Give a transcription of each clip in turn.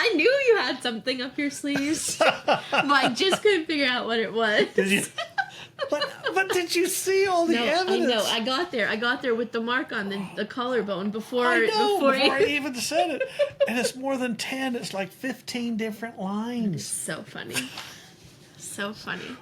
I knew you had something up your sleeves, but I just couldn't figure out what it was. Did you? But did you see all the evidence? I know. I got there with the mark on the collarbone before. I know, before I even said it. And it's more than 10. It's like 15 different lines. So funny. So funny.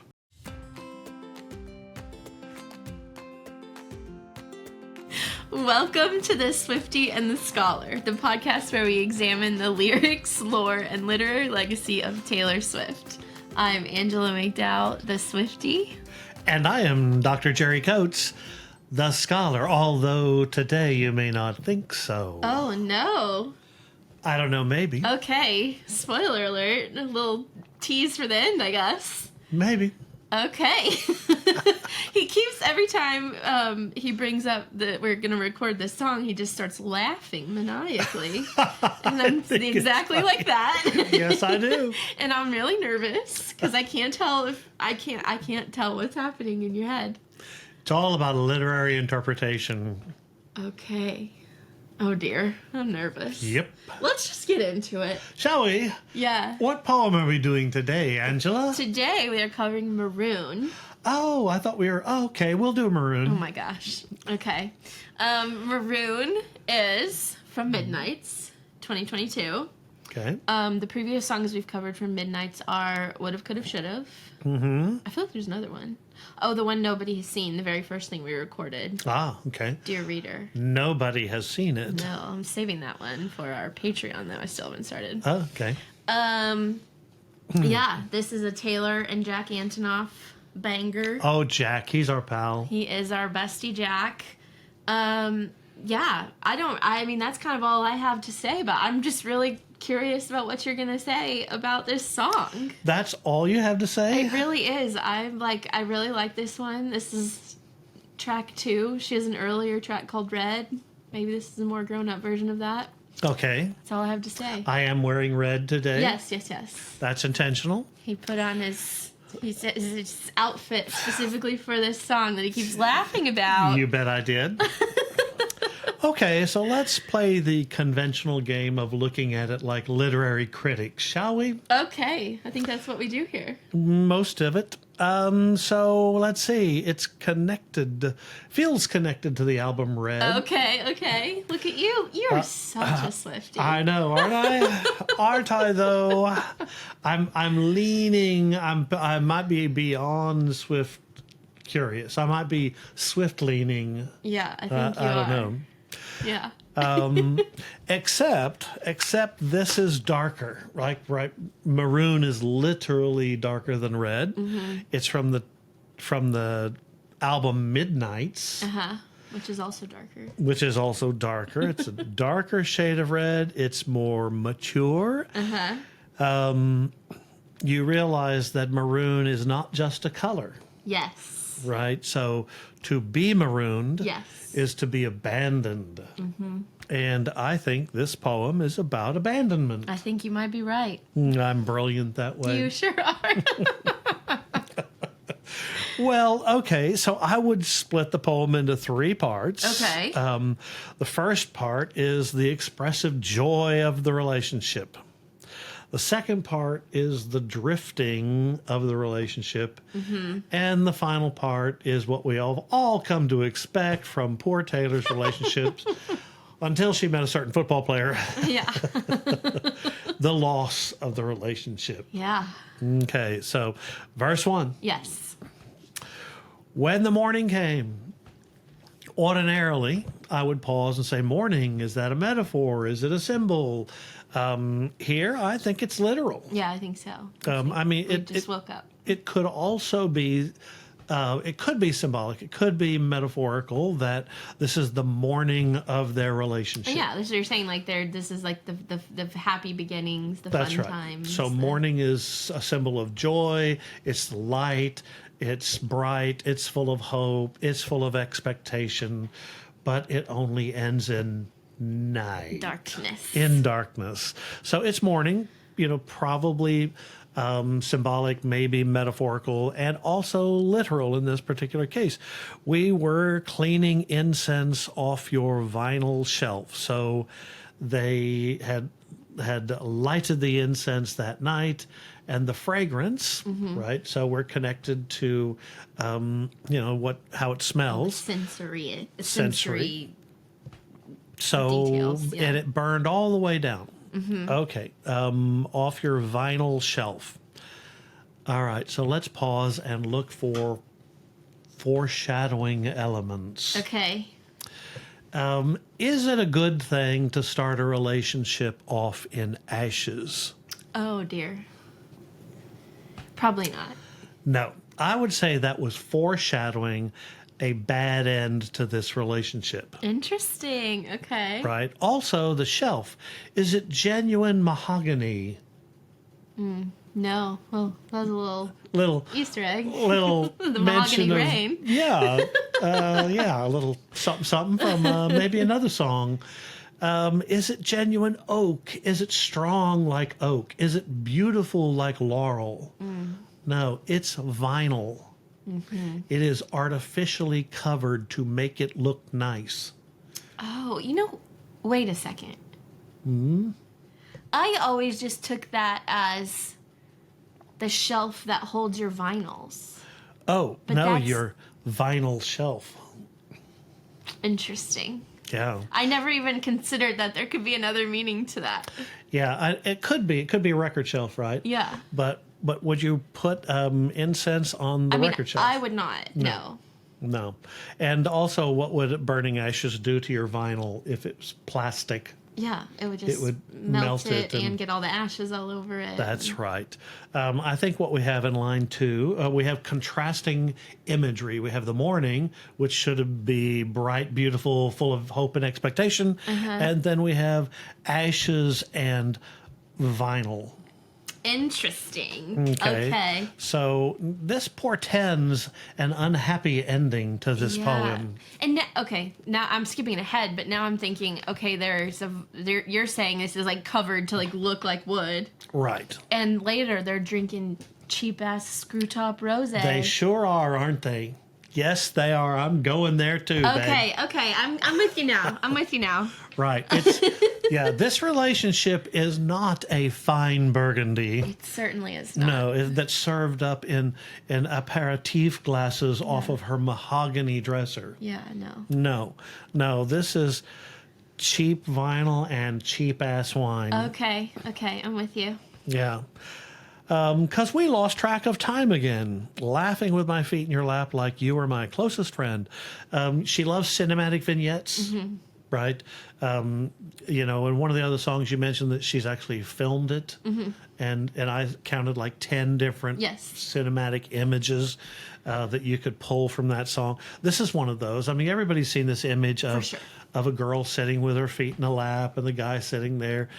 Welcome to the Swiftie and the Scholar, the podcast where we examine the lyrics, lore, and literary legacy of Taylor Swift. I'm Angela McDowell, the Swiftie. And I am Dr. Jerry Coates, the Scholar, although today you may not think so. Oh, no. I don't know, maybe. Okay, spoiler alert. A little tease for the end, I guess. Maybe. Okay. He keeps, every time he brings up that we're going to record this song, he just starts laughing maniacally. And I'm exactly like that. Yes, I do. And I'm really nervous because I can't tell I can't tell what's happening in your head. It's all about literary interpretation. Okay. Oh dear, I'm nervous. Yep. Let's just get into it. Shall we? Yeah. What poem are we doing today, Angela? Today we are covering Maroon. Oh, I thought we were... Oh, okay, we'll do Maroon. Oh my gosh. Okay. Maroon is from Midnights, 2022. Okay. The previous songs we've covered from Midnights are Would've, Could've, Should've. Mm-hmm. I feel like there's another one. Oh, the one nobody has seen, the very first thing we recorded. Ah, okay. Dear Reader. Nobody has seen it. No, I'm saving that one for our Patreon that I still haven't started. Oh, okay. Yeah, this is a Taylor and Jack Antonoff banger. Oh, Jack, he's our pal. He is our bestie Jack. Yeah, I mean, that's kind of all I have to say, but I'm just really curious about what you're going to say about this song. That's all you have to say? It really is. I really like this one. This is track 2. She has an earlier track called Red. Maybe this is a more grown-up version of that. Okay. That's all I have to say. I am wearing red today. Yes. That's intentional. He put on his outfit specifically for this song that he keeps laughing about. You bet I did. Okay, so let's play the conventional game of looking at it like literary critics, shall we? Okay, I think that's what we do here. Most of it. So let's see. It's connected, feels connected to the album Red. Okay. Look at you. You're such a Swiftie. I know, aren't I? Aren't I though? I'm leaning. I might be beyond Swift curious. I might be Swift leaning. Yeah, I think you I are. don't know. Yeah. Except this is darker. Right. Maroon is literally darker than Red. Mm-hmm. It's from the album Midnights. Which is also darker. It's a darker shade of red. It's more mature. You realize that maroon is not just a color. Yes. Right? So to be marooned is to be abandoned. Mm-hmm. And I think this poem is about abandonment. I think you might be right. I'm brilliant that way. You sure are. Well, okay, so I would split the poem into 3 parts. Okay. The first part is the expressive joy of the relationship. The second part is the drifting of the relationship. Mm-hmm. And the final part is what we all come to expect from poor Taylor's relationships until she met a certain football player. Yeah. The loss of the relationship. Yeah. Okay, so verse 1. Yes. When the morning came, ordinarily, I would pause and say, morning, is that a metaphor? Is it a symbol? Here, I think it's literal. Yeah, I think so. I mean, it just woke up. It could also be, it could be symbolic. It could be metaphorical that this is the morning of their relationship. Yeah, that's what you're saying. Like this is like the happy beginnings, the that's fun right. times. So morning is a symbol of joy. It's light. It's bright. It's full of hope. It's full of expectation, but it only ends in night. Darkness. In darkness. So it's morning, probably symbolic, maybe metaphorical, and also literal in this particular case. We were cleaning incense off your vinyl shelf. So they had had lighted the incense that night, and the fragrance, right? So we're connected to, how it smells. Sensory. So, details, yeah. and it burned all the way down. Okay, off your vinyl shelf. All right, so let's pause and look for foreshadowing elements. Okay. Is it a good thing to start a relationship off in ashes? Oh, dear. Probably not. No, I would say that was foreshadowing a bad end to this relationship. Interesting. Okay. Right. Also, the shelf. Is it genuine mahogany? No. Well, that was a Little Easter egg. Little The mention mahogany of rain. yeah, a little something from maybe another song. Is it genuine oak? Is it strong like oak? Is it beautiful like laurel? No, it's vinyl. It is artificially covered to make it look nice. Oh, wait a second. I always just took that as the shelf that holds your vinyls. Oh, But no, that's- your vinyl shelf. Interesting. Yeah. I never even considered that there could be another meaning to that. Yeah, it could be. It could be a record shelf, right? Yeah. But would you put incense on the record shelf? I would not. No. No. And also, what would burning ashes do to your vinyl if it was plastic? Yeah, it would just would melt melt it it and get all the ashes all over it. That's right. I think what we have in line 2, we have contrasting imagery. We have the morning, which should be bright, beautiful, full of hope and expectation. And then we have ashes and vinyl. Interesting. Okay. So this portends an unhappy ending to this poem. And now I'm skipping ahead, but now I'm thinking, okay, you're saying this is like covered to like look like wood. Right. And later they're drinking cheap ass screw top rosé. They sure are, aren't they? Yes, they are. I'm going there too, Okay, babe. okay. I'm with you now. I'm with you now. Right. This relationship is not a fine burgundy. It certainly is not. No, that's served up in aperitif glasses off of her mahogany dresser. Yeah, no. No, this is cheap vinyl and cheap ass wine. Okay, I'm with you. Yeah. Because we lost track of time again, laughing with my feet in your lap like you were my closest friend. She loves cinematic vignettes, right? And one of the other songs you mentioned that she's actually filmed it, and I counted like 10 different cinematic images that you could pull from that song. This is one of those. I mean, everybody's seen this image of a girl sitting with her feet in a lap and the guy sitting there.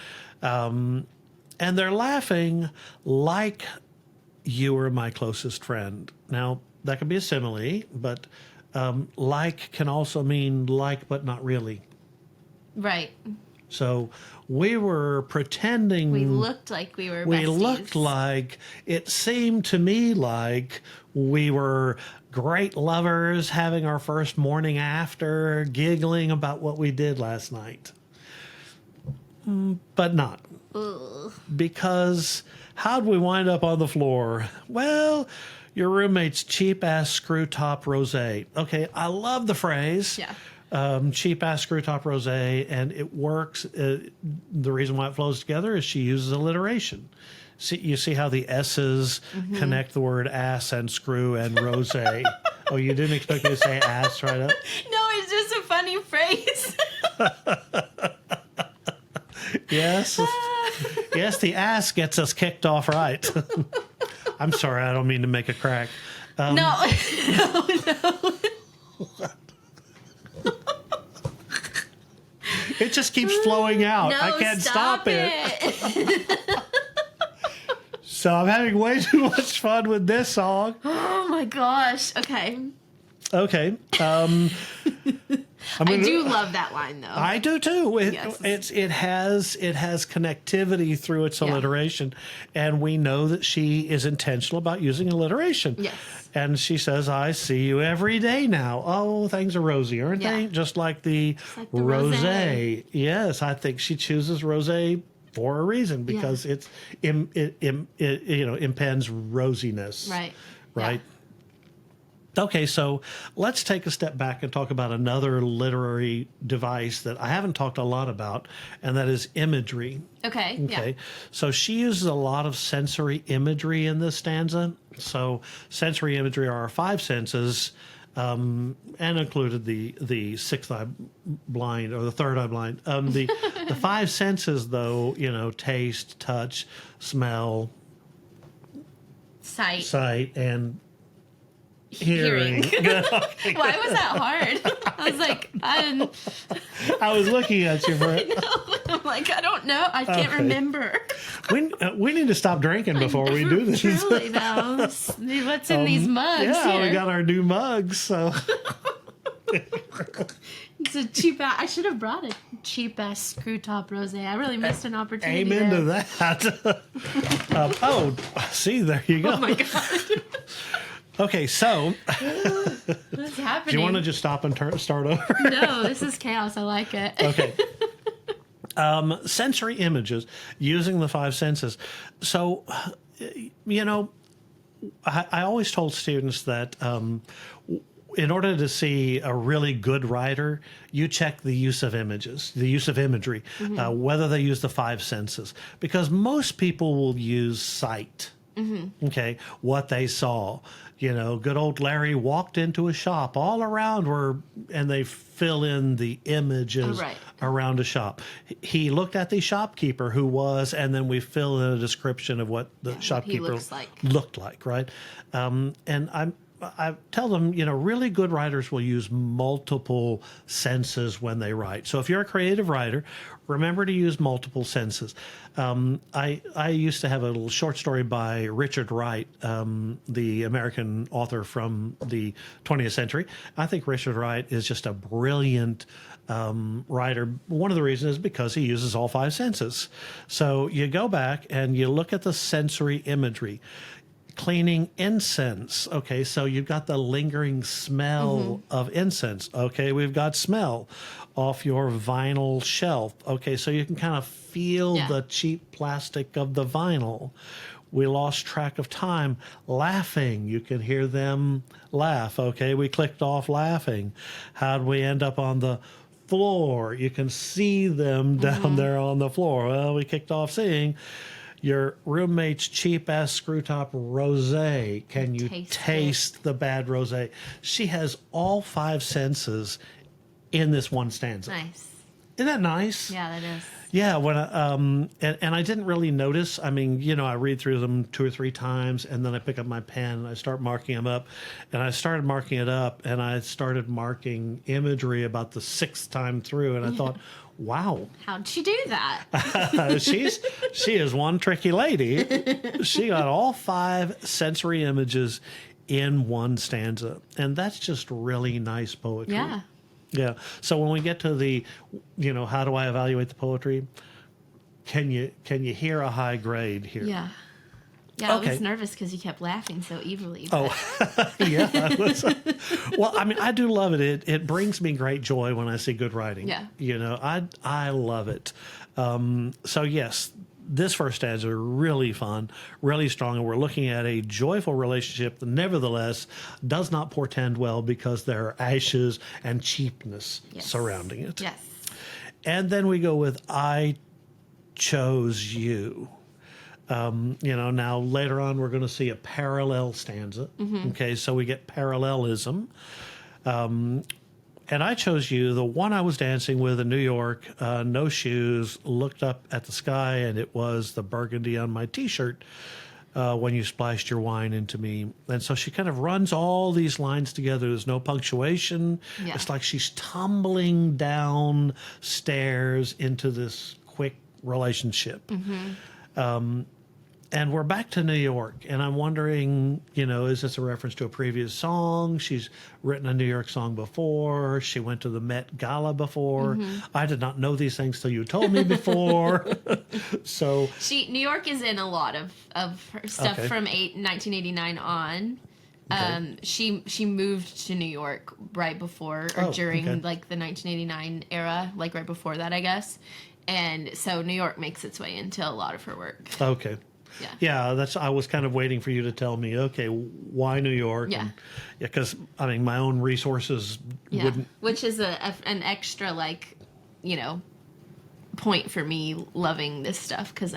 And they're laughing like you were my closest friend. Now, that could be a simile, but like can also mean like, but not really. Right. So we were pretending. We looked like we were besties. We looked like, it seemed to me like we were great lovers having our first morning after, giggling about what we did last night. But not. Ugh. Because how'd we wind up on the floor? Well, your roommate's cheap-ass screw-top rosé. Okay, I love the phrase. Yeah. Cheap-ass screw-top rosé, and it works. The reason why it flows together is she uses alliteration. You see how the S's connect the word ass and screw and rosé. Oh, you didn't expect me to say ass right up? No, it's just a funny phrase. Yes. Yes, the ass gets us kicked off right. I'm sorry, I don't mean to make a crack. No. It just keeps flowing out. No, I can't stop it. it. So I'm having way too much fun with this song. Oh my gosh. Okay. Okay. I do love that line though. I do too. Yes. It has connectivity through its alliteration, and we know that she is intentional about using alliteration. Yes. And she says, "I see you every day now. Oh, things are rosy, aren't they? Just like the like the rosé. rosé. Yes, I think she chooses rosé for a reason, because it impends rosiness. Right. Right. Okay, so let's take a step back and talk about another literary device that I haven't talked a lot about, and that is imagery. Okay. Okay. So she uses a lot of sensory imagery in this stanza. So sensory imagery are our five senses, and included the sixth eye blind, or the third eye blind. The five senses, though, taste, touch, smell, sight, and hearing. Why was that hard? I was like, I was looking at you for it. I'm like, I don't know. I can't remember. We need to stop drinking before we do this. Truly, though. What's in these mugs? Yeah, here? we got our new mugs. So it's a cheap ass. I should have brought a cheap ass screw top rosé. I really missed an opportunity. Amen to that. See, there you go. Oh my god. Okay, so What's happening? do you want to just stop and start over? No, this is chaos. I like it. Okay. Sensory images using the five senses. So, I always told students that in order to see a really good writer, you check the use of images, the use of imagery, whether they use the five senses, because most people will use sight. Okay, what they saw. Good old Larry walked into a shop. All around and they fill in the images around a shop. He looked at the shopkeeper who was, and then we fill in a description of what the shopkeeper looked like, right? And I tell them, really good writers will use multiple senses when they write. So if you're a creative writer, remember to use multiple senses. I used to have a little short story by Richard Wright, the American author from the 20th century. I think Richard Wright is just a brilliant writer. One of the reasons is because he uses all five senses. So you go back and you look at the sensory imagery. Cleaning incense. Okay, so you've got the lingering smell of incense. Okay, we've got smell off your vinyl shelf. Okay, so you can kind of feel the cheap plastic of the vinyl. We lost track of time. Laughing. You can hear them laugh. Okay, we clicked off laughing. How'd we end up on the floor? You can see them down there on the floor. Well, we kicked off seeing. Your roommate's cheap-ass screw-top rosé. Can you taste the bad rosé? She has all five senses in this one stanza. Nice. Isn't that nice? Yeah, that is. Yeah, when and I didn't really notice. I mean, I read through them 2 or 3 times, and then I pick up my pen and I start marking them up. And I started marking it up, and I started marking imagery about the 6th time through, and I thought, wow. How'd she do that? She is one tricky lady. She got all 5 sensory images in one stanza. And that's just really nice poetry. Yeah. Yeah. So when we get to the, how do I evaluate the poetry? Can you hear a high grade here? Yeah. Yeah, Okay. I was nervous because you kept laughing so evilly. Oh, yeah. Well, I mean, I do love it. It brings me great joy when I see good writing. Yeah. I love it. So yes, this first stanza is really fun, really strong, and we're looking at a joyful relationship that nevertheless does not portend well because there are ashes and cheapness surrounding it. Yes. And then we go with I chose you. Now later on we're going to see a parallel stanza. Okay, so we get parallelism. And I chose you, the one I was dancing with in New York, no shoes, looked up at the sky, and it was the burgundy on my T-shirt when you splashed your wine into me. And so she kind of runs all these lines together. There's no punctuation. Yeah. It's like she's tumbling down stairs into this quick relationship. And we're back to New York, and I'm wondering, is this a reference to a previous song? She's written a New York song before. She went to the Met Gala before. I did not know these things till you told me before. So New York is in a lot of her stuff from 1989 on. Okay. She moved to New York right before or during like the 1989 era, like right before that, I guess. And so New York makes its way into a lot of her work. Okay. Yeah. Yeah, I was kind of waiting for you to tell me, okay, why New York? Yeah. Because, I mean, my own resources wouldn't. Which is an extra, like, you know, point for me loving this stuff, because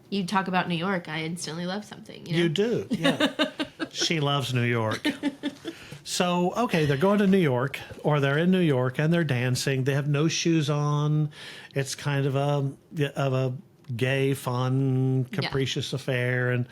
you talk about New York, I instantly love something. You know? You do, yeah. She loves New York. So, okay, they're going to New York, or they're in New York, and they're dancing. They have no shoes on. It's kind of a gay, fun, capricious affair. And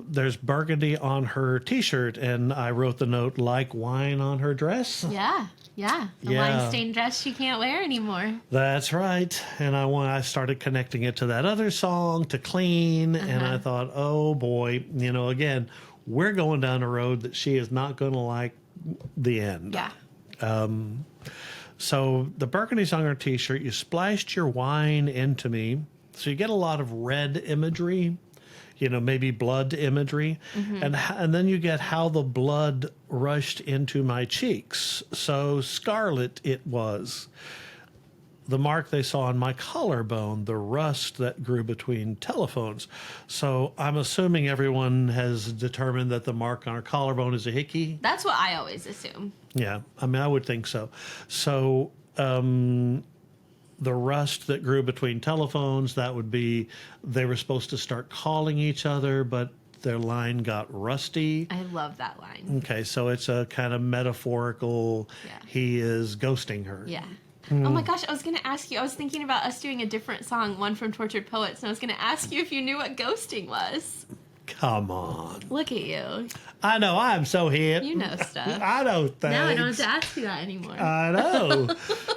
there's burgundy on her T-shirt, and I wrote the note, like wine on her dress. Yeah. The wine-stained dress she can't wear anymore. That's right. And I started connecting it to that other song, to Clean, and I thought, oh boy, you know, again, we're going down a road that she is not going to like the end. Yeah. So the burgundy's on her T-shirt. You splashed your wine into me. So you get a lot of red imagery, you know, maybe blood imagery. And then you get how the blood rushed into my cheeks. So scarlet it was. The mark they saw on my collarbone, the rust that grew between telephones. So I'm assuming everyone has determined that the mark on our collarbone is a hickey. That's what I always assume. Yeah, I mean, I would think so. So the rust that grew between telephones, that would be they were supposed to start calling each other, but their line got rusty. I love that line. Okay, so it's a kind of metaphorical, he is ghosting her. Yeah. Oh my gosh, I was going to ask you, I was thinking about us doing a different song, one from Tortured Poets, and I was going to ask you if you knew what ghosting was. Come on. Look at you. I know, I'm so hip. You know stuff. I know things. Now I don't have to ask you that anymore. I know.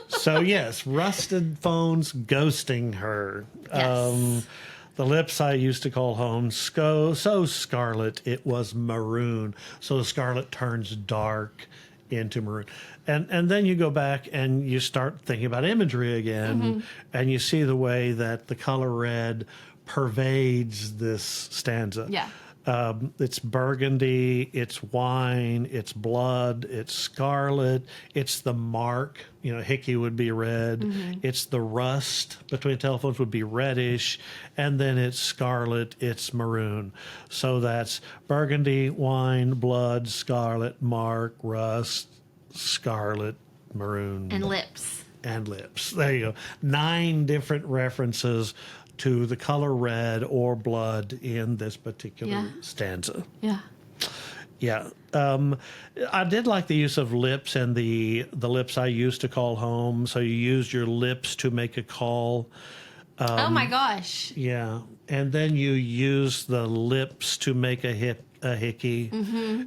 So yes, rusted phones ghosting her. Yes. The lips I used to call home, so scarlet, it was maroon. So the scarlet turns dark into maroon. And then you go back and you start thinking about imagery again, and you see the way that the color red pervades this stanza. Yeah. It's burgundy, it's wine, it's blood, it's scarlet, it's the mark. You know, hickey would be red. It's the rust between telephones would be reddish, and then it's scarlet, it's maroon. So that's burgundy, wine, blood, scarlet, mark, rust, scarlet, maroon. And lips. And lips. There you go. 9 different references to the color red or blood in this particular stanza. Yeah. Yeah. I did like the use of lips and the lips I used to call home. So you used your lips to make a call. Oh my gosh. Yeah. And then you use the lips to make a hickey.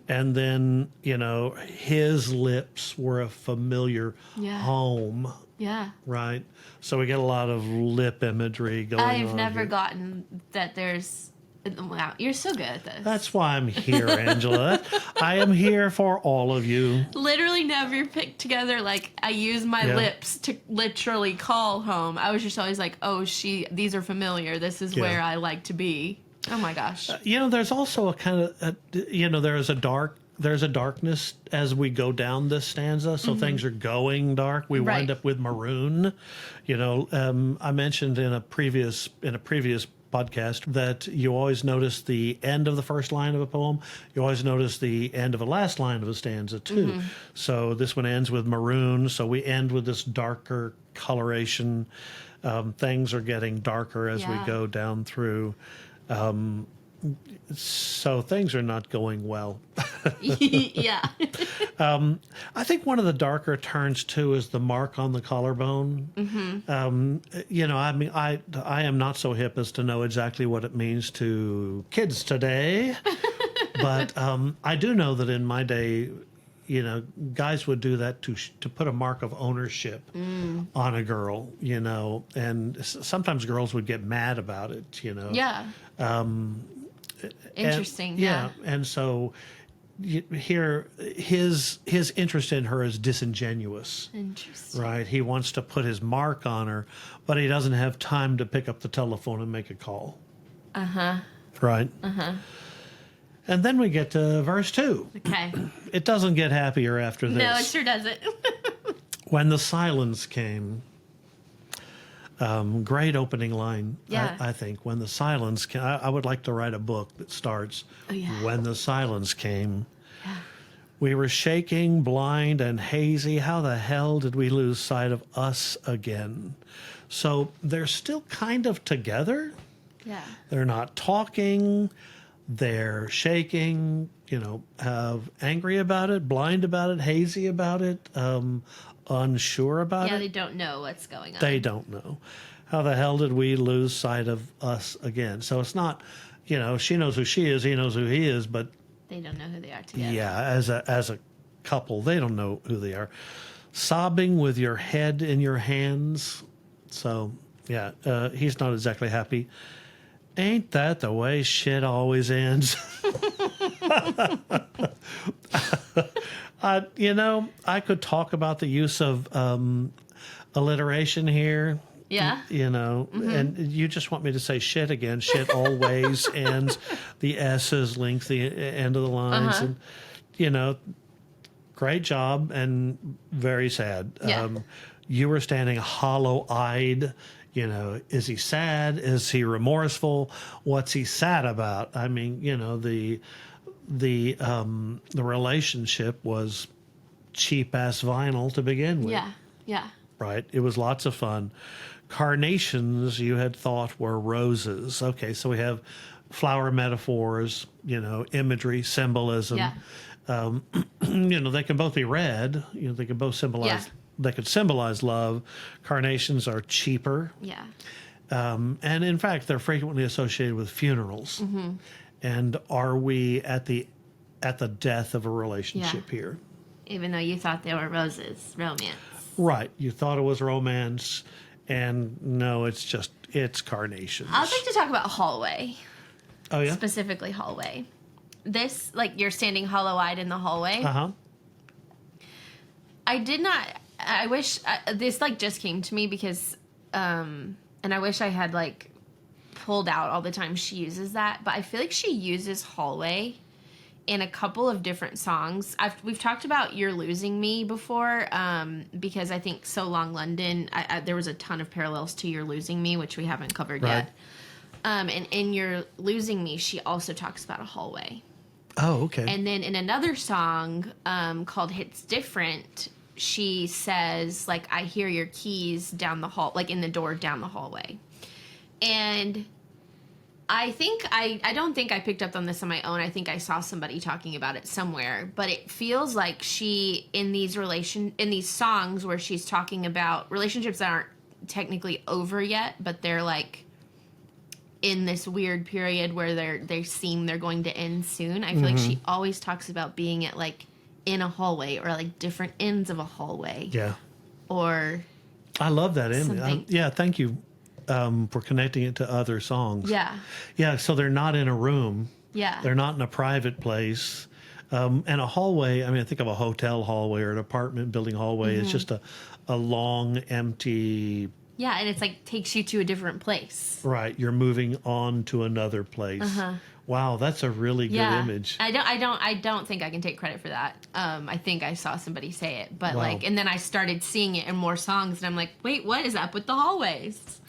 And then, you know, his lips were a familiar home. Yeah. Right. So we get a lot of lip imagery going on. I've never here. gotten that there's... Wow, you're so good at this. That's why I'm here, Angela. I am here for all of you. Literally never picked together, like, I use my lips to literally call home. I was just always like, oh, these are familiar. This is where I like to be. Oh my gosh. You know, there's also a kind of, there's a darkness as we go down this stanza. So things are going dark. We wind up with maroon. You know, I mentioned in a previous podcast that you always notice the end of the first line of a poem. You always notice the end of the last line of a stanza too. So this one ends with maroon. So we end with this darker coloration. Things are getting darker as we go down through. So things are not going well. Yeah. I think one of the darker turns too is the mark on the collarbone. You know, I mean, I am not so hip as to know exactly what it means to kids today, but I do know that in my day, you know, guys would do that to put a mark of ownership on a girl, you know, and sometimes girls would get mad about it, you know. Yeah. Interesting. And so here his interest in her is disingenuous. Interesting. Right? He wants to put his mark on her, but he doesn't have time to pick up the telephone and make a call. Right? And then we get to verse 2. Okay. It doesn't get happier after this. No, it sure doesn't. When the silence came, Great opening line, Yeah. I think. When the silence came, I would like to write a book that starts, when the silence came. Yeah. We were shaking, blind and hazy. How the hell did we lose sight of us again? So they're still kind of together. Yeah. They're not talking. They're shaking, angry about it, blind about it, hazy about it, unsure about Yeah, it. they don't know what's going on. They don't know. How the hell did we lose sight of us again? So it's not, she knows who she is, he knows who he is, but They don't know who they are together. yeah, as a couple, they don't know who they are. Sobbing with your head in your hands. So, yeah, he's not exactly happy. Ain't that the way shit always ends? I could talk about the use of alliteration here. Yeah. And you just want me to say shit again. Shit always ends. The S's link the end of the lines. And, great job and very sad. Yeah. You were standing hollow-eyed. Is he sad? Is he remorseful? What's he sad about? I mean, the relationship was cheap-ass vinyl to begin with. Yeah. Yeah. Right? It was lots of fun. Carnations you had thought were roses. Okay, so we have flower metaphors, imagery, symbolism. Yeah. They can both be red. They can both symbolize. Yeah. They could symbolize love. Carnations are cheaper. Yeah. And in fact, they're frequently associated with funerals. And are we at the death of a relationship here? Even though you thought they were roses, romance. Right. You thought it was romance, and no, it's carnations. I'd like to talk about hallway. Oh, yeah? Specifically hallway. This, you're standing hollow-eyed in the hallway. Uh-huh. I wish, this, just came to me because, and I wish I had, pulled out all the time she uses that, but I feel like she uses hallway in a couple of different songs. We've talked about You're Losing Me before, because I think So Long London, there was a ton of parallels to You're Losing Me, which we haven't covered yet. And in You're Losing Me, she also talks about a hallway. Oh, okay. And then in another song called Hits Different, she says, I hear your keys down the hall, in the door down the hallway. And I don't think I picked up on this on my own. I think I saw somebody talking about it somewhere. But it feels like she, in these songs where she's talking about relationships that aren't technically over yet, but they're in this weird period where they seem they're going to end soon. I feel like she always talks about being at in a hallway or different ends of a hallway. Yeah. Or I love that image. something. Yeah, thank you for connecting it to other songs. Yeah. Yeah, so they're not in a room. Yeah. They're not in a private place. And a hallway, I think of a hotel hallway or an apartment building hallway. It's just a long, empty... Yeah, and it's takes you to a different place. Right, you're moving on to another place. Wow, that's a really good image. I don't think I can take credit for that. I think I saw somebody say it, but Wow. and then I started seeing it in more songs, and I'm like, wait, what is up with the hallways?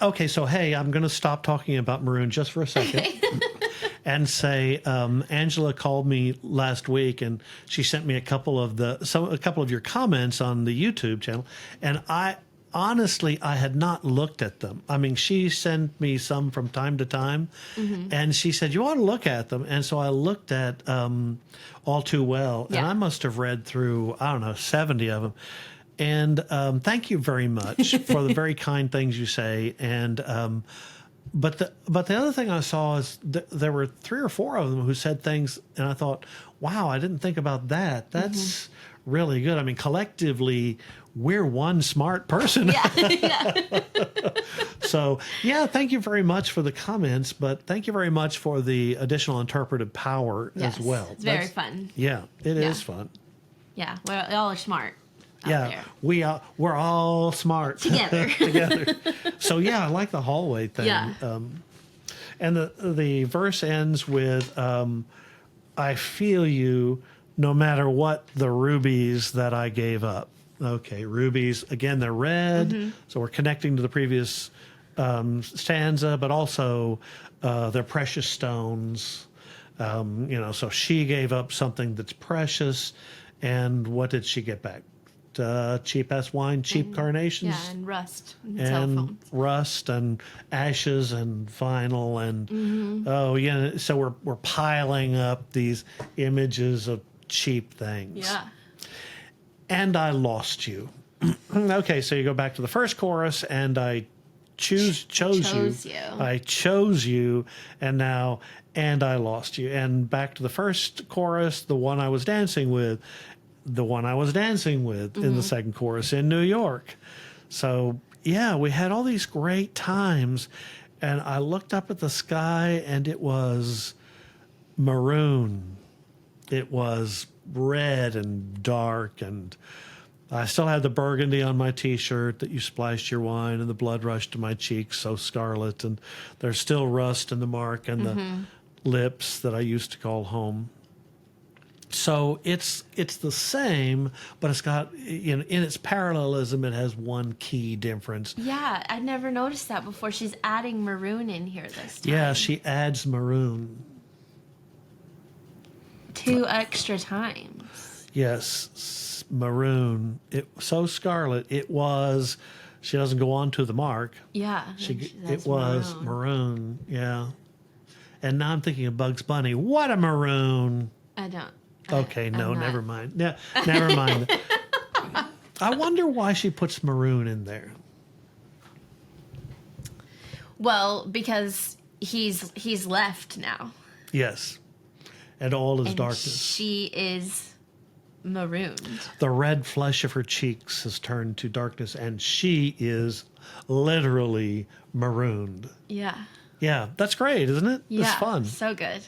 Okay, so hey, I'm going to stop talking about Maroon just for a second and say Angela called me last week, and she sent me a couple of your comments on the YouTube channel, and honestly, I had not looked at them. She sent me some from time to time, and she said, you ought to look at them. And so I looked at All Too Well, and I must have read through, 70 of them. And thank you very much for the very kind things you say. And but the other thing I saw is there were 3 or 4 of them who said things, and I thought, wow, I didn't think about that. That's really good. Collectively, we're one smart person. Yeah. So, yeah, thank you very much for the comments, but thank you very much for the additional interpretive power as well. It's very fun. Yeah, it is fun. Yeah, we all are smart. Yeah, we're all smart Together. So yeah, I like the hallway thing. Yeah. And the verse ends with, I feel you no matter what the rubies that I gave up. Okay, rubies. Again, they're red, so we're connecting to the previous stanza, but also they're precious stones. So she gave up something that's precious, and what did she get back? Cheap ass wine, cheap carnations. Yeah, and rust and cell phones. Rust and ashes and vinyl and so we're piling up these images of cheap things. Yeah. And I lost you. Okay, so you go back to the first chorus, and I chose you. I chose you, and now, and I lost you. And back to the first chorus, the one I was dancing with in the second chorus in New York. So, yeah, we had all these great times, and I looked up at the sky, and it was maroon. It was red and dark, and I still had the burgundy on my T-shirt that you splashed your wine, and the blood rushed to my cheeks, so scarlet, and there's still rust in the mark and the lips that I used to call home. So it's the same, but it's got, in its parallelism, it has one key difference. Yeah, I'd never noticed that before. She's adding maroon in here this time. Yeah, she adds maroon. 2 extra times. Yes, maroon. So scarlet. It was. She doesn't go on to the mark. Yeah, It was maroon. Yeah. And now I'm thinking of Bugs Bunny. What a maroon! I don't. Okay, never mind. Yeah, never mind. I wonder why she puts maroon in there. Well, because he's left now. Yes. And all is darkness. She is marooned. The red flesh of her cheeks has turned to darkness, and she is literally marooned. Yeah. Yeah, that's great, isn't it? Yeah, it's fun. So good.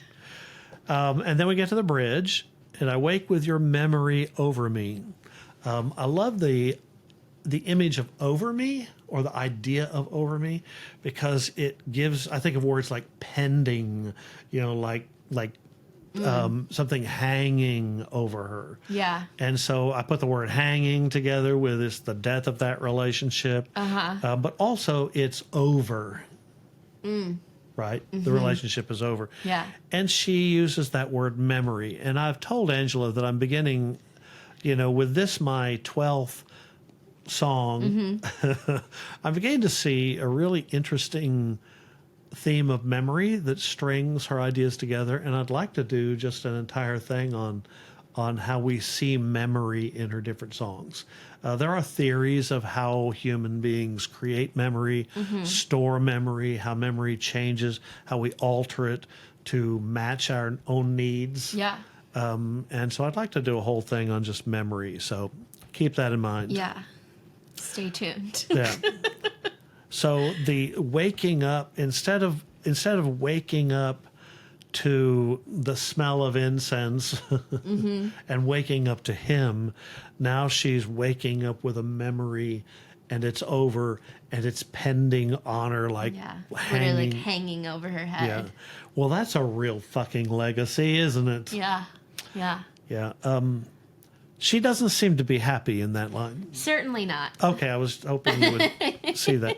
And then we get to the bridge, and I wake with your memory over me. I love the image of over me, or the idea of over me, because it gives, I think of words like pending, like something hanging over her. Yeah. And so I put the word hanging together with the death of that relationship. But also it's over. Right? The relationship is over. Yeah. And she uses that word memory. And I've told Angela that I'm beginning, with this, my 12th song, I'm beginning to see a really interesting theme of memory that strings her ideas together, and I'd like to do just an entire thing on how we see memory in her different songs. There are theories of how human beings create memory, store memory, how memory changes, how we alter it to match our own needs. Yeah. And so I'd like to do a whole thing on just memory, so keep that in mind. Yeah. Stay tuned. Yeah. So the waking up, instead of waking up to the smell of incense and waking up to him, now she's waking up with a memory, and it's over, and it's pending on her, like literally hanging over her head. Yeah. Well, that's a real fucking legacy, isn't it? Yeah. Yeah. Yeah. She doesn't seem to be happy in that line. Certainly not. Okay, I was hoping you would see that.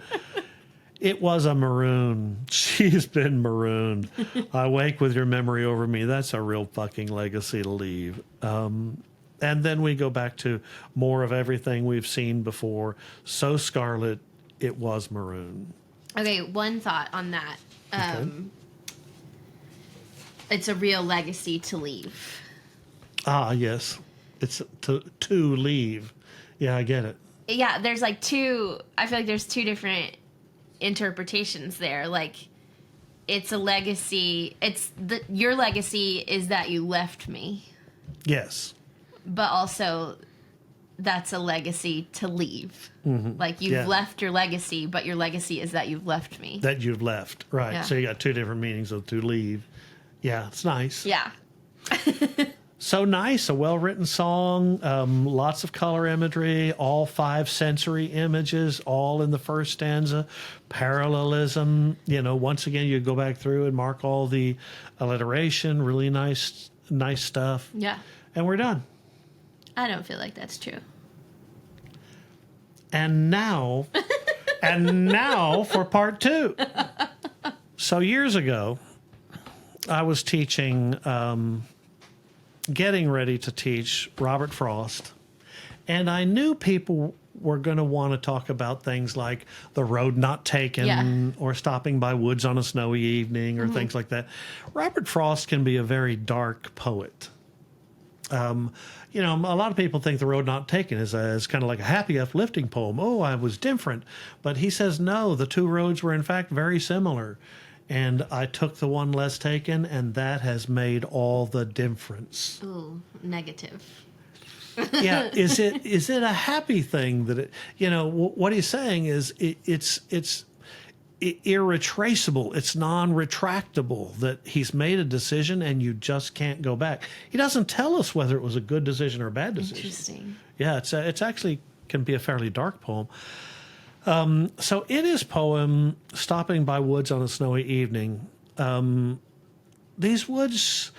It was a maroon. She's been marooned. I wake with your memory over me. That's a real fucking legacy to leave. And then we go back to more of everything we've seen before. So scarlet, it was maroon. Okay, one thought on that. Okay. It's a real legacy to leave. Ah, yes. It's to leave. Yeah, I get it. Yeah, there's I feel like there's 2 different interpretations there. Like, it's a legacy. Your legacy is that you left me. Yes. But also, that's a legacy to leave. Like, you've left your legacy, but your legacy is that you've left me. That you've left. Right. Yeah. So you got 2 different meanings of to leave. Yeah, it's nice. Yeah. So nice, a well-written song, lots of color imagery, all 5 sensory images, all in the first stanza. Parallelism, once again, you go back through and mark all the alliteration, really nice stuff. Yeah. And we're done. I don't feel like that's true. And now for part 2. So years ago, I was teaching, getting ready to teach Robert Frost, and I knew people were going to want to talk about things like the road not taken or stopping by woods on a snowy evening or things like that. Robert Frost can be a very dark poet. You know, a lot of people think the road not taken is kind of like a happy, uplifting poem. Oh, I was different. But he says, no, the two roads were in fact very similar. And I took the one less taken, and that has made all the difference. Ooh, negative. Yeah, is it a happy thing that it? You know, what he's saying is it's irretraceable. It's non-retractable. That he's made a decision, and you just can't go back. He doesn't tell us whether it was a good decision or a bad decision. Interesting. Yeah, it's actually can be a fairly dark poem. So in his poem, Stopping by Woods on a Snowy Evening, these woods,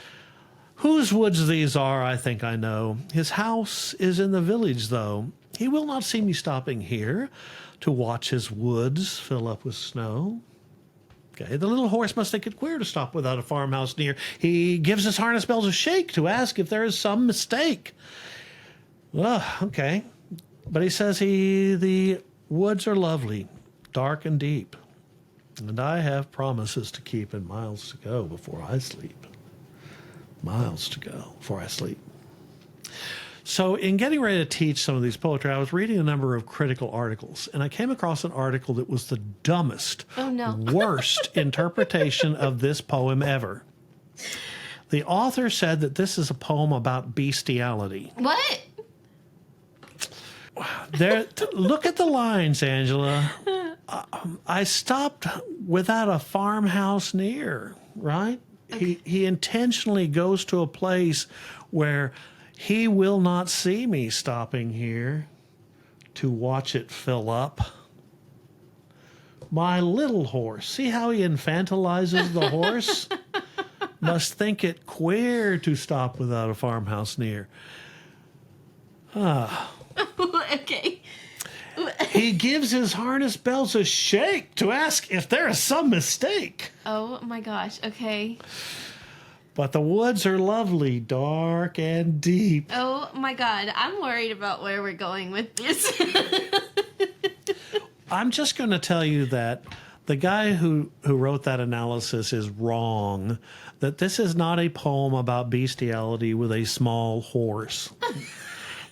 whose woods these are, I think I know. His house is in the village, though. He will not see me stopping here to watch his woods fill up with snow. Okay, the little horse must think it queer to stop without a farmhouse near. He gives his harness bells a shake to ask if there is some mistake. Okay. But he says the woods are lovely, dark and deep, and I have promises to keep and miles to go before I sleep. Miles to go before I sleep. So in getting ready to teach some of these poetry, I was reading a number of critical articles, and I came across an article that was the dumbest, worst interpretation of this poem ever. The author said that this is a poem about bestiality. What? Look at the lines, Angela. I stopped without a farmhouse near, right? Okay. He intentionally goes to a place where he will not see me stopping here to watch it fill up. My little horse. See how he infantilizes the horse? Must think it queer to stop without a farmhouse near. Okay. He gives his harness bells a shake to ask if there is some mistake. Oh my gosh, okay. But the woods are lovely, dark and deep. Oh my God, I'm worried about where we're going with this. I'm just going to tell you that the guy who wrote that analysis is wrong, that this is not a poem about bestiality with a small horse.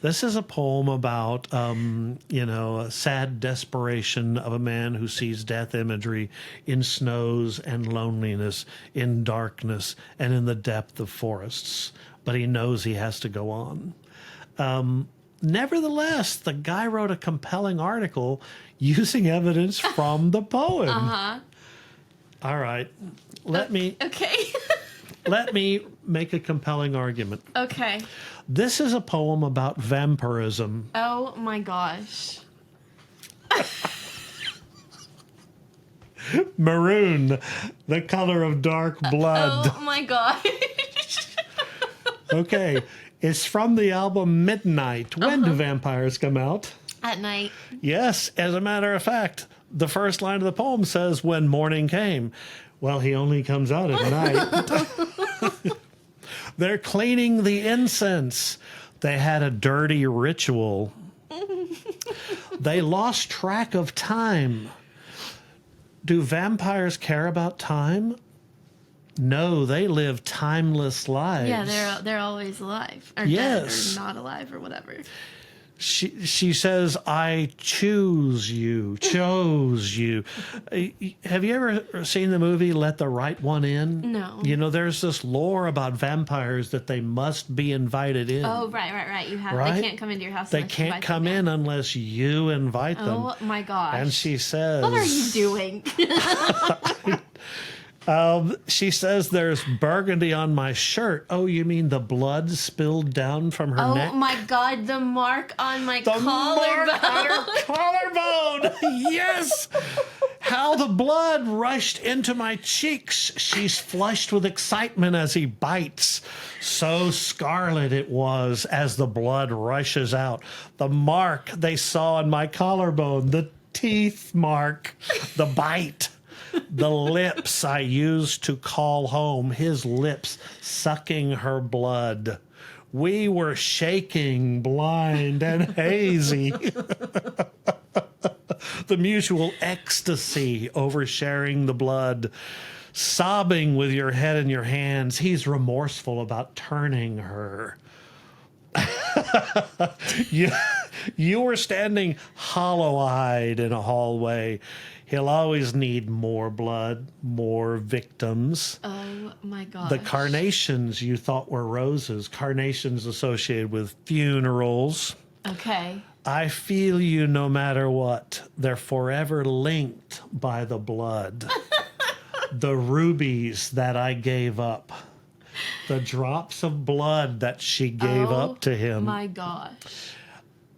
This is a poem about, a sad desperation of a man who sees death imagery in snows and loneliness, in darkness, and in the depth of forests. But he knows he has to go on. Nevertheless, the guy wrote a compelling article using evidence from the poem. Uh-huh. All right. Let me make a compelling argument. Okay. This is a poem about vampirism. Oh my gosh. Maroon, the color of dark blood. Oh my gosh. Okay, it's from the album Midnight. When do vampires come out? At night. Yes, as a matter of fact, the first line of the poem says, when morning came. Well, he only comes out at night. They're cleaning the incense. They had a dirty ritual. They lost track of time. Do vampires care about time? No, they live timeless lives. Yeah, they're always alive. Or yes. dead or not alive or whatever. She says, I chose you. Have you ever seen the movie Let the Right One In? No. You know, there's this lore about vampires that they must be invited in. Oh, right. You have. Right? They can't come into your house. They can't come in unless you invite them. Oh my gosh. And she says, what are you doing? She says there's burgundy on my shirt. Oh, you mean the blood spilled down from her neck? Oh my God, the mark on my collarbone. collarbone. The mark on her collarbone. Yes. how the blood rushed into my cheeks. She's flushed with excitement as he bites. So scarlet it was as the blood rushes out. The mark they saw on my collarbone, the teeth mark, the bite. The lips I used to call home, his lips sucking her blood. We were shaking, blind and hazy. The mutual ecstasy oversharing the blood. Sobbing with your head in your hands, he's remorseful about turning her. You were standing hollow-eyed in a hallway. He'll always need more blood, more victims. Oh my God. The carnations you thought were roses, carnations associated with funerals. Okay. I feel you no matter what. They're forever linked by the blood. The rubies that I gave up. The drops of blood that she gave up to him. Oh my gosh.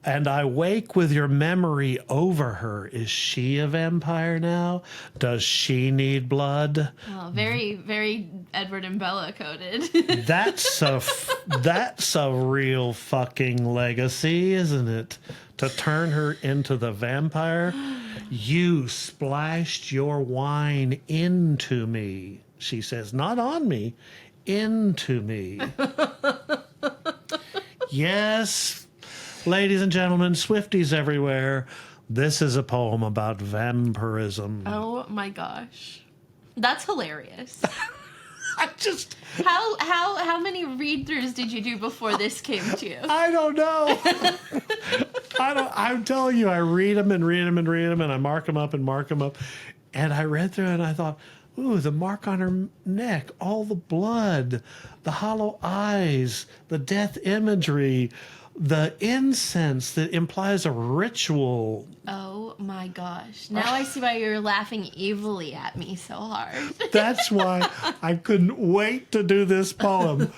And I wake with your memory over her. Is she a vampire now? Does she need blood? Oh, very, very Edward and Bella coded. That's a real fucking legacy, isn't it? To turn her into the vampire. You splashed your wine into me, she says. Not on me, into me. Yes. Ladies and gentlemen, Swifties everywhere, this is a poem about vampirism. Oh my gosh. That's hilarious. I just... How many read-throughs did you do before this came to you? I don't know. I'm telling you, I read them and read them and read them, and I mark them up and mark them up. And I read through it and I thought, ooh, the mark on her neck, all the blood, the hollow eyes, the death imagery, the incense that implies a ritual. Oh my gosh. Now I see why you're laughing evilly at me so hard. That's why I couldn't wait to do this poem.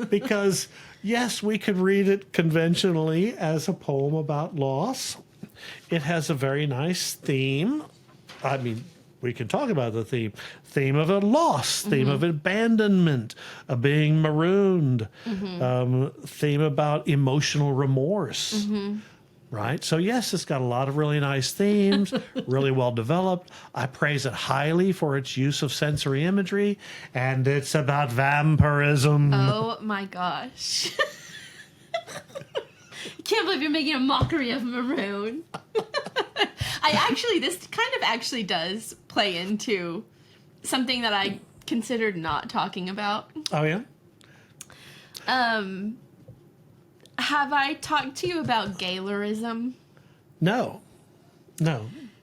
Because, yes, we could read it conventionally as a poem about loss. It has a very nice theme. I mean, we can talk about the theme. Theme of a loss, theme of abandonment, of being marooned, theme about emotional remorse, right? So, yes, it's got a lot of really nice themes, really well developed. I praise it highly for its use of sensory imagery, and it's about vampirism. Oh my gosh. I can't believe you're making a mockery of Maroon. This kind of actually does play into something that I considered not talking about. Oh, yeah? Have I talked to you about Gaylerism? No.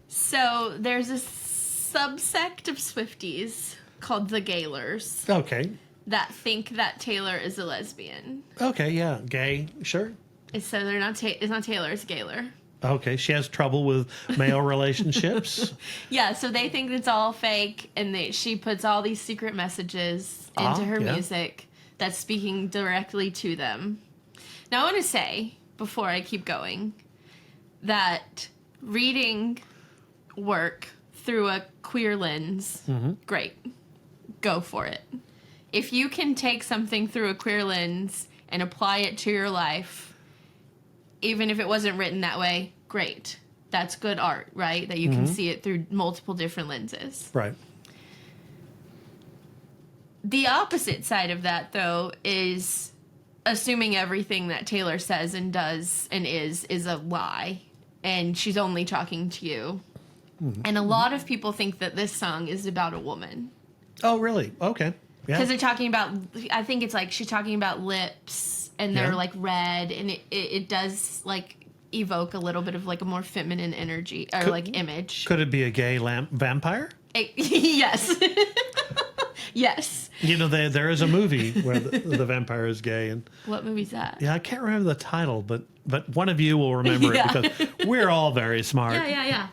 So there's a subsect of Swifties called the Gaylers Okay. that think that Taylor is a lesbian. Okay, yeah. Gay, sure. So they're not. It's not Taylor. It's Gayler. Okay, she has trouble with male relationships. Yeah, so they think it's all fake, and she puts all these secret messages into her music that's speaking directly to them. Now, I want to say, before I keep going, that reading work through a queer lens, great. Go for it. If you can take something through a queer lens and apply it to your life, even if it wasn't written that way, great. That's good art, right? That you can see it through multiple different lenses. Right. The opposite side of that, though, is assuming everything that Taylor says and does and is a lie, and she's only talking to you. And a lot of people think that this song is about a woman. Oh, really? Okay. Yeah. Because they're talking about, I think it's like she's talking about lips, and they're like red, and it does like evoke a little bit of like a more feminine energy or like image. Could it be a gay vampire? Yes. Yes. You know, there is a movie where the vampire is gay, and What movie's that? yeah, I can't remember the title, but one of you will remember it because we're all very smart. Yeah.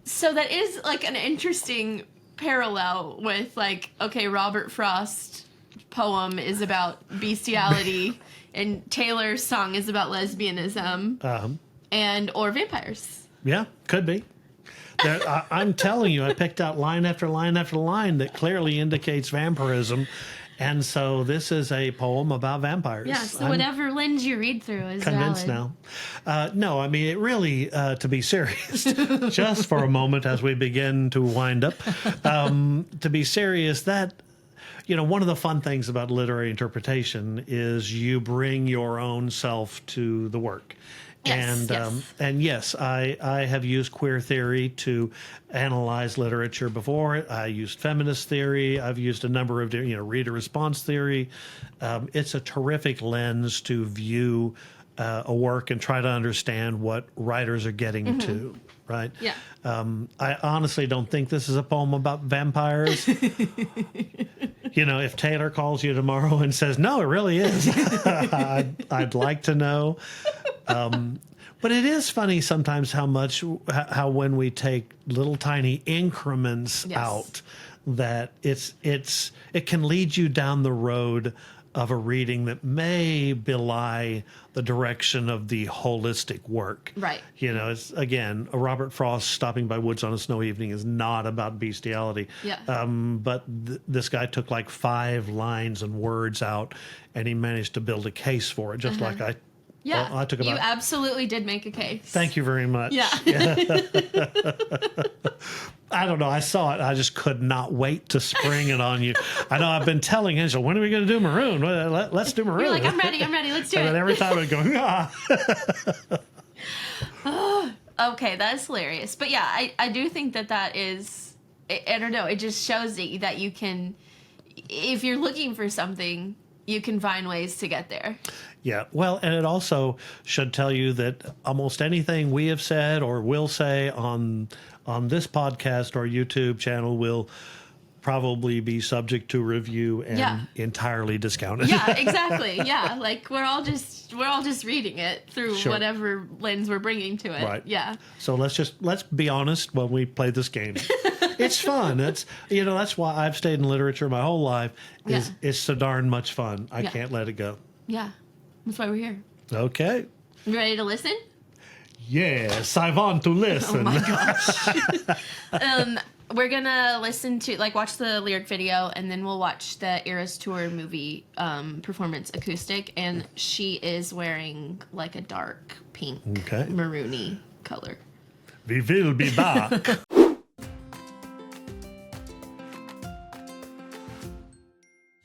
So that is like an interesting parallel with like, okay, Robert Frost's poem is about bestiality and Taylor's song is about lesbianism Uh-huh. or vampires. Yeah, could be. I'm telling you, I picked out line after line after line that clearly indicates vampirism. And so this is a poem about vampires. Yeah, so whatever lens you read through is convinced valid. now. No, I mean, it really, to be serious, just for a moment as we begin to wind up, to be serious, that, one of the fun things about literary interpretation is you bring your own self to the work. Yes, And yes, I have used queer theory to analyze literature before. I used feminist theory. I've used a number of reader response theory. It's a terrific lens to view a work and try to understand what writers are getting to. Right? Yeah. I honestly don't think this is a poem about vampires. If Taylor calls you tomorrow and says, no, it really is, I'd like to know. But it is funny sometimes how when we take little tiny increments out, that it can lead you down the road of a reading that may belie the direction of the holistic work. Right. It's, again, a Robert Frost stopping by woods on a snow evening is not about bestiality. Yeah. But this guy took like 5 lines and words out, and he managed to build a case for it, just like I took about. You absolutely did make a case. Thank you very much. Yeah. I don't know. I saw it. I just could not wait to spring it on you. I know I've been telling Angela, when are we going to do Maroon? Let's do Maroon. You're like, I'm ready. Let's do and it. then every time I'd go, Okay, that's hilarious. But yeah, I do think that is, I don't know, it just shows that you can, if you're looking for something, you can find ways to get there. Yeah, well, and it also should tell you that almost anything we have said or will say on this podcast or YouTube channel will probably be subject to review and entirely discounted. Yeah, exactly. Yeah, like we're all just reading it through whatever lens we're bringing to it. Right. Yeah. So let's be honest when we play this game. It's fun. It's that's why I've stayed in literature my whole life. It's so darn much fun. I can't let it go. Yeah. That's why we're here. Okay. You ready to listen? Yes, I want to listen. Oh my gosh. We're gonna listen to watch the lyric video, and then we'll watch the Eras Tour movie performance acoustic. And she is wearing like a dark pink, maroony color. We will be back.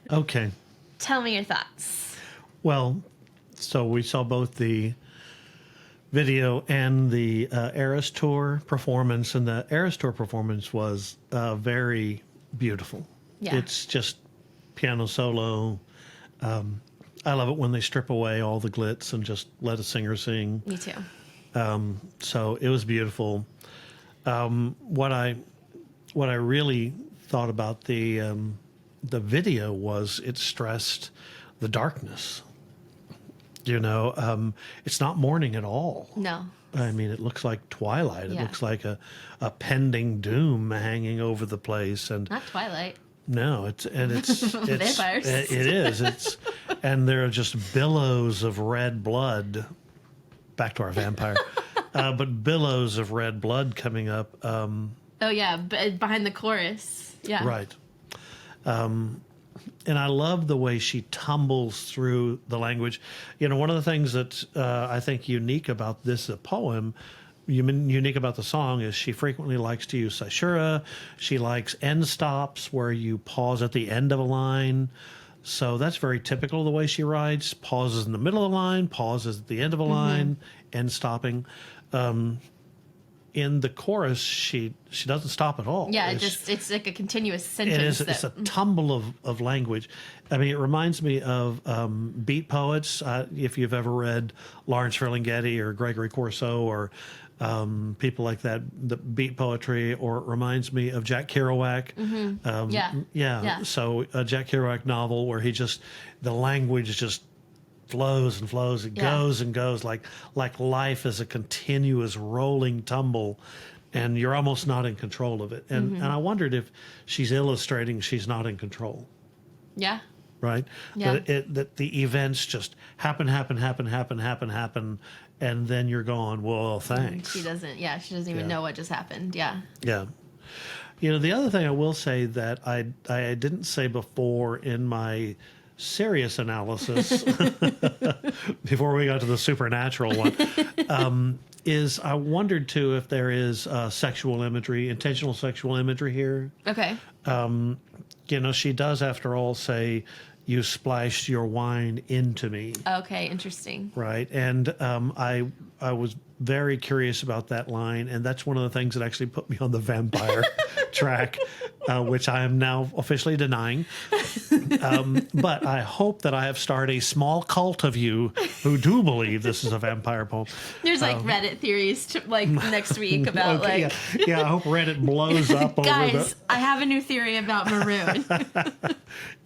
Okay. Tell me your thoughts. Well, so we saw both the video and the Eras Tour performance, and the Eras Tour performance was very beautiful. Yeah. It's just piano solo. I love it when they strip away all the glitz and just let a singer sing. Me too. So it was beautiful. What I really thought about the video was it stressed the darkness. It's not morning at all. No. I mean, it looks like twilight. It Yeah. looks like a pending doom hanging over the place. And Not Twilight. no, it's Vampires. It is. And there are just billows of red blood. Back to our vampire, but billows of red blood coming up. Oh yeah, behind the chorus. Yeah. Right. And I love the way she tumbles through the language. One of the things that I think unique about this poem, unique about the song, is she frequently likes to use caesura. She likes end stops where you pause at the end of a line. So that's very typical of the way she writes. Pauses in the middle of the line, pauses at the end of a line, end stopping. In the chorus, she doesn't stop at all. Yeah, it's like a continuous sentence. It is. It's a tumble of language. I mean, it reminds me of beat poets. If you've ever read Lawrence Ferlinghetti or Gregory Corso or people like that, the beat poetry, or it reminds me of Jack Kerouac. Yeah. So a Jack Kerouac novel where the language just flows and flows. It goes and goes like life is a continuous rolling tumble, and you're almost not in control of it. And I wondered if she's illustrating she's not in control. Yeah. Right? Yeah. That the events just happen, and then you're going, well, thanks. She doesn't even know what just happened. Yeah. Yeah. The other thing I will say that I didn't say before in my serious analysis before we got to the supernatural one, is I wondered too if there is sexual imagery, intentional sexual imagery here. Okay. She does, after all, say, "You splashed your wine into me." Okay, interesting. Right, and I was very curious about that line, and that's one of the things that actually put me on the vampire track, which I am now officially denying. But I hope that I have started a small cult of you who do believe this is a vampire poem. There's Reddit theories next week about I hope Reddit blows up over guys, I have a new theory about Maroon.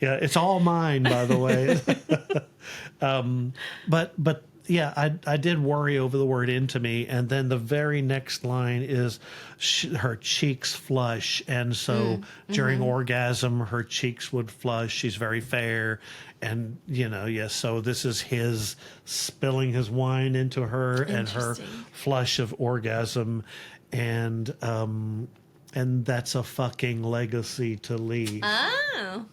Yeah, it's all mine, by the way. But yeah, I did worry over the word "into me," and then the very next line is her cheeks flush, and so during orgasm, her cheeks would flush. She's very fair, and so this is his spilling his wine into her, and her flush of orgasm, and that's a fucking legacy to leave. Oh.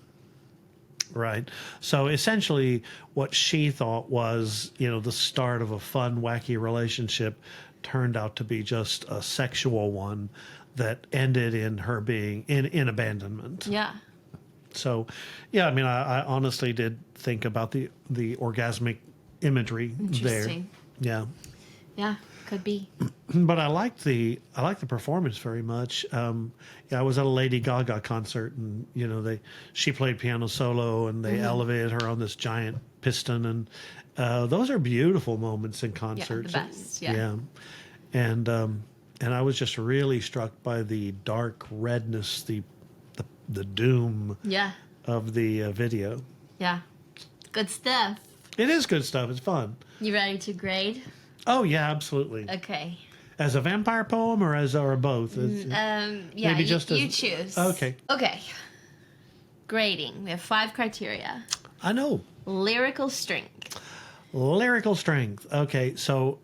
Right. So essentially what she thought was, the start of a fun, wacky relationship turned out to be just a sexual one that ended in her being in abandonment. Yeah. So, yeah, I honestly did think about the orgasmic imagery there. Yeah. Yeah, could be. But I liked the performance very much. I was at a Lady Gaga concert, and she played piano solo, and they elevated her on this giant piston, and those are beautiful moments in concerts. Yeah, the best. Yeah. And I was just really struck by the dark redness, the doom. Yeah. Of the video. Yeah. Good stuff. It is good stuff. It's fun. You ready to grade? Oh yeah, absolutely. Okay. As a vampire poem or both? Maybe just you choose. Okay. Okay. Grading. We have 5 criteria. I know. Lyrical strength. Lyrical strength. Okay, so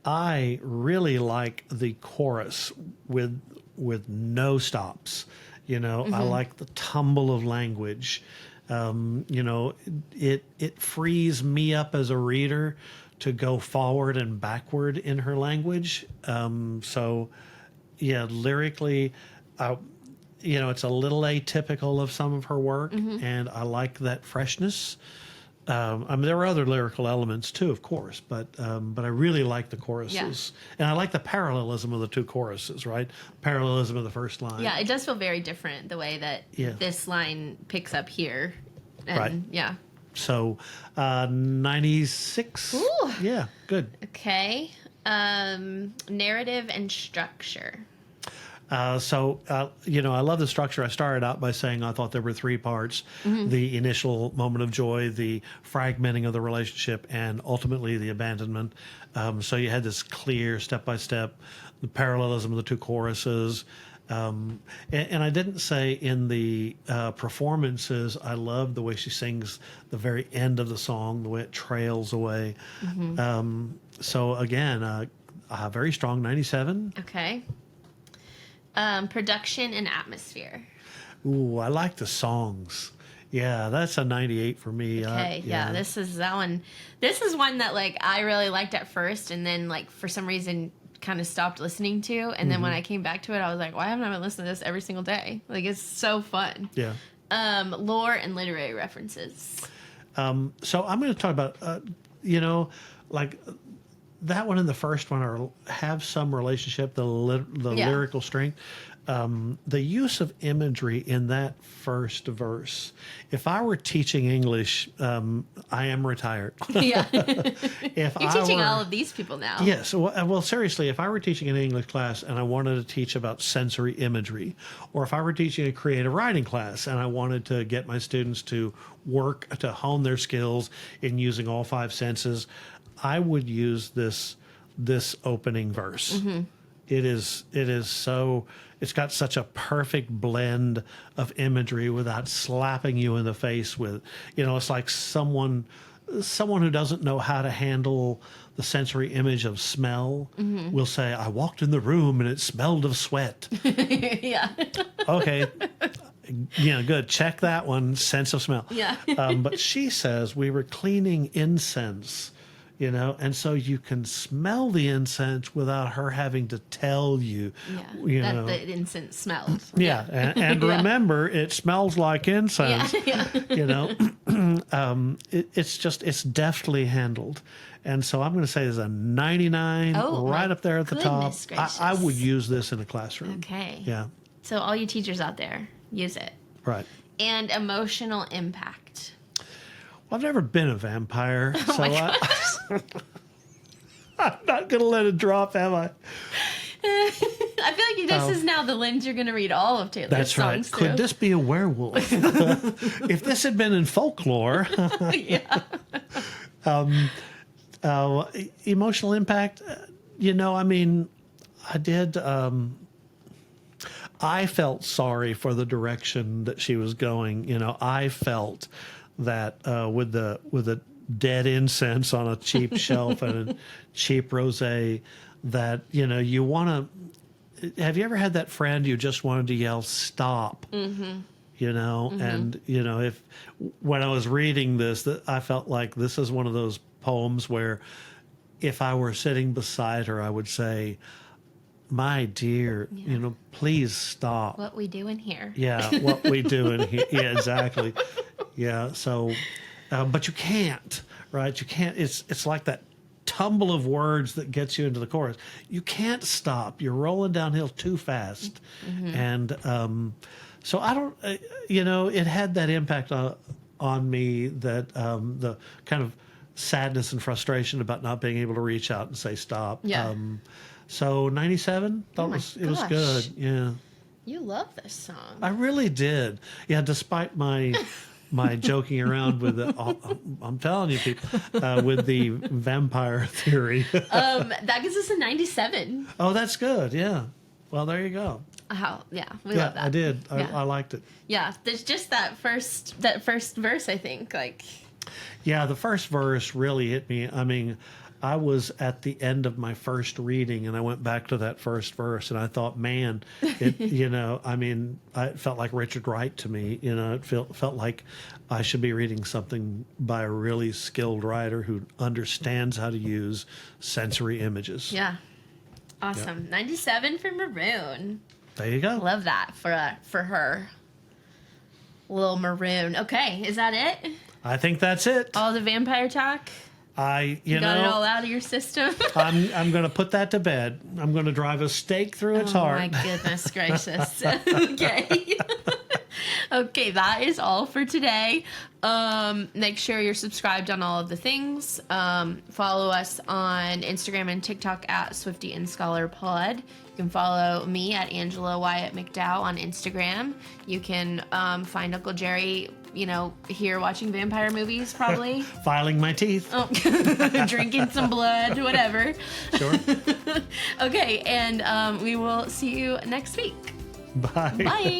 I really like the chorus with no stops. I like the tumble of language. It frees me up as a reader to go forward and backward in her language. So, yeah, lyrically, it's a little atypical of some of her work, and I like that freshness. There were other lyrical elements too, of course, but I really like the choruses, and I like the parallelism of the 2 choruses. Right, parallelism of the first line. Yeah, it does feel very different the way that this line picks up here. And, right. Yeah. So, 96. Ooh. Yeah, good. Okay. Narrative and structure. I love the structure. I started out by saying I thought there were 3 parts: the initial moment of joy, the fragmenting of the relationship, and ultimately the abandonment. So you had this clear step-by-step, the parallelism of the 2 choruses. And I didn't say in the performances, I love the way she sings the very end of the song, the way it trails away. So again, a very strong 97. Okay. Production and atmosphere. Ooh, I like the songs. Yeah, that's a 98 for me. Okay, this is that one. This is one that I really liked at first, and then for some reason kind of stopped listening to, and then when I came back to it, I was like, why haven't I been listening to this every single day? It's so fun. Yeah. Lore and literary references. So I'm going to talk about that one and the first one have some relationship, the lyrical strength. The use of imagery in that first verse. If I were teaching English, I am retired. Yeah. You're teaching all of these people now. Yes. Well, seriously, if I were teaching an English class and I wanted to teach about sensory imagery, or if I were teaching a creative writing class and I wanted to get my students to work to hone their skills in using all 5 senses, I would use this opening verse. It is so. It's got such a perfect blend of imagery without slapping you in the face with. It's like someone someone who doesn't know how to handle the sensory image of smell will say, I walked in the room and it smelled of sweat. Yeah. Okay. Good. Check that one. Sense of smell. Yeah. But she says we were cleaning incense, and so you can smell the incense without her having to tell you, that the incense smells. Yeah. And Yeah. remember, it smells like incense. Yeah. It's deftly handled. And so I'm going to say there's a 99 right up there at the top. I would use this in a classroom. Okay. Yeah. So all you teachers out there, use it. Right. And emotional impact. Well, I've never been a vampire, Oh my I'm not going to let it drop, am I? I feel like this is now the lens you're going to read all of Taylor's That's right. songs through. Could this be a werewolf? If this had been in folklore. Yeah. Emotional impact, I did. I felt sorry for the direction that she was going. I felt that with the dead incense on a cheap shelf and a cheap rosé, that you want to. Have you ever had that friend you just wanted to yell stop? Mm-hmm. And if when I was reading this, that I felt like this is one of those poems where if I were sitting beside her, I would say, my dear, please stop. What we doing here? Yeah, what we doing here? Yeah, exactly. Yeah, so, but you can't, right? You can't. It's like that tumble of words that gets you into the chorus. You can't stop. You're rolling downhill too fast, and so I don't. It had that impact on me, that the kind of sadness and frustration about not being able to reach out and say stop. Yeah. So 97, thought it was good. Yeah. You love this song. I really did. Yeah, despite my joking around with it, I'm telling you, people, with the vampire theory. That gives us a 97. Oh, that's good. Yeah. Well, there you go. Yeah, we love that. I did. Yeah. I liked it. Yeah, there's just that first verse, I think, like. Yeah, the first verse really hit me. I mean, I was at the end of my first reading and I went back to that first verse and I thought, man, it, it felt like Richard Wright to me. It felt like I should be reading something by a really skilled writer who understands how to use sensory images. Yeah. Awesome. Yep. 97 for Maroon. There you go. Love that for her. Little Maroon. Okay, is that it? I think that's it. All the vampire talk? You got it all out of your system? I'm going to put that to bed. I'm going to drive a stake through its heart. Oh, my goodness gracious. Okay. Okay, that is all for today. Make sure you're subscribed on all of the things. Follow us on Instagram and TikTok at Swiftie and Scholar Pod. You can follow me at Angela Wyatt McDowell on Instagram. You can find Uncle Jerry, here watching vampire movies, probably. Filing my teeth. Oh. Drinking some blood, whatever. Sure. Okay, and we will see you next week. Bye. Bye.